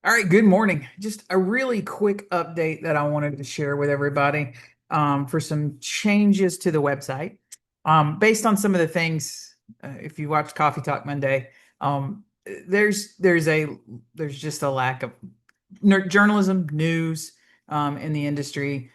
All right, good morning. Just a really quick update that I wanted to share with everybody for some changes to the website. Based on some of the things, if you watch Coffee Talk Monday, there's just a lack of journalism, news in the industry.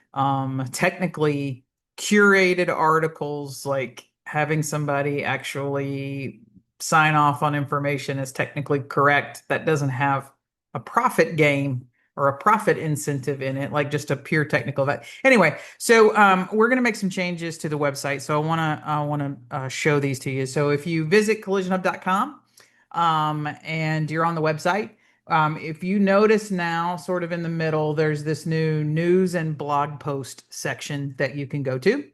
Technically curated articles, like having somebody actually sign off on information as technically correct that doesn't have a profit gain or a profit incentive in it, like just a pure technical that. Anyway, so we're going to make some changes to the website. So I want to show these to you. So if you visit collisionhub.com and you're on the website, if you notice now, sort of in the middle, there's this new news and blog post section that you can go to.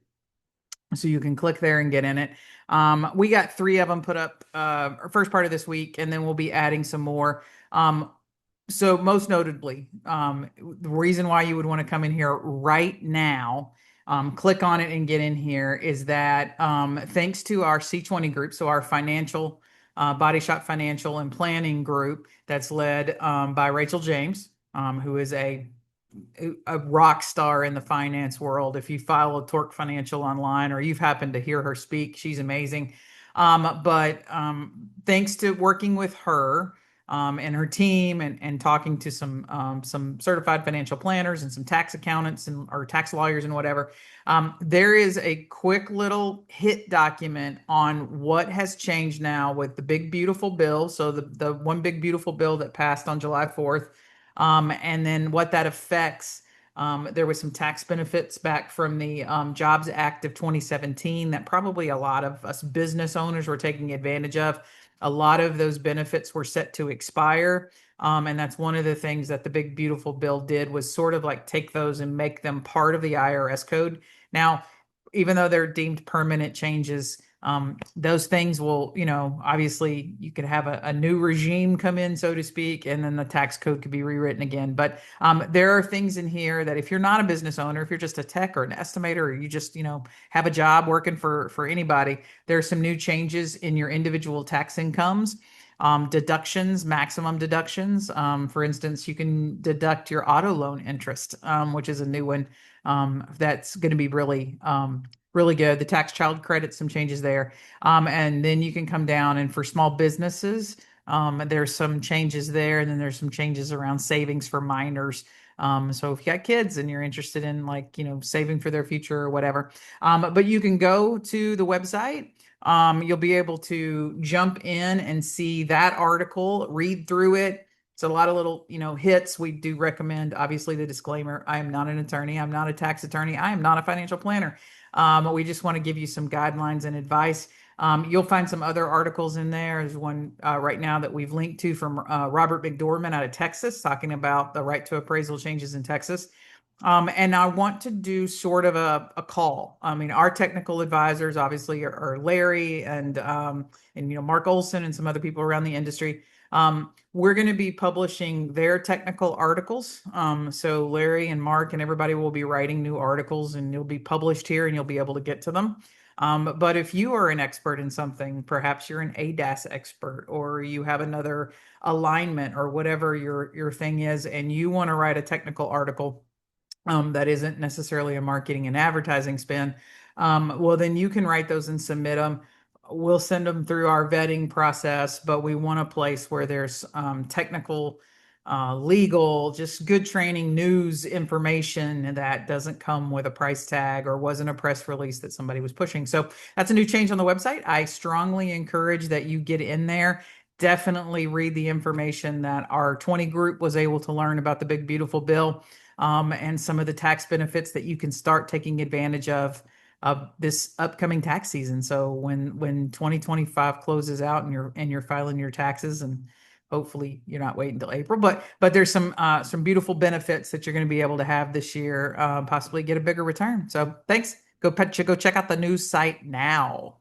So you can click there and get in it. We got three of them put up first part of this week, and then we'll be adding some more. So most notably, the reason why you would want to come in here right now, click on it and get in here is that thanks to our C20 group, so our financial, Body Shop Financial and Planning group that's led by Rachel James, who is a rock star in the finance world. If you follow Torque Financial online or you've happened to hear her speak, she's amazing. But thanks to working with her and her team and talking to some certified financial planners and some tax accountants and or tax lawyers and whatever, there is a quick little hit document on what has changed now with the big beautiful bill. So the one big beautiful bill that passed on July 4th, and then what that affects. There was some tax benefits back from the Jobs Act of 2017 that probably a lot of us business owners were taking advantage of. A lot of those benefits were set to expire. And that's one of the things that the big beautiful bill did, was sort of like take those and make them part of the IRS code. Now, even though they're deemed permanent changes, those things will, obviously you could have a new regime come in, so to speak, and then the tax code could be rewritten again. But there are things in here that if you're not a business owner, if you're just a tech or an estimator, or you just, have a job working for anybody, there's some new changes in your individual tax incomes. Deductions, maximum deductions. For instance, you can deduct your auto loan interest, which is a new one that's going to be really good. The tax child credit, some changes there. And then you can come down, and for small businesses, there's some changes there. And then there's some changes around savings for minors. So if you got kids and you're interested in, like, saving for their future or whatever, but you can go to the website. You'll be able to jump in and see that article, read through it. It's a lot of little, hits. We do recommend, obviously, the disclaimer. I am not an attorney. I'm not a tax attorney. I am not a financial planner. We just want to give you some guidelines and advice. You'll find some other articles in there. There's one right now that we've linked to from Robert McDormand out of Texas, talking about the right to appraisal changes in Texas. And I want to do sort of a call. I mean, our technical advisors obviously are Larry and Mark Olson and some other people around the industry. We're going to be publishing their technical articles. So Larry and Mark and everybody will be writing new articles, and you'll be published here and you'll be able to get to them. But if you are an expert in something, perhaps you're an ADAS expert, or you have another alignment or whatever your thing is, and you want to write a technical article that isn't necessarily a marketing and advertising spin, well, then you can write those and submit them. We'll send them through our vetting process, but we want a place where there's technical, legal, just good training, news information that doesn't come with a price tag or wasn't a press release that somebody was pushing. So that's a new change on the website. I strongly encourage that you get in there. Definitely read the information that our 20 group was able to learn about the big, beautiful bill, and some of the tax benefits that you can start taking advantage of this upcoming tax season. So when 2025 closes out and you're filing your taxes, and hopefully you're not waiting until April, but there's some beautiful benefits that you're going to be able to have this year, possibly get a bigger return. So thanks. Go check out the news site now.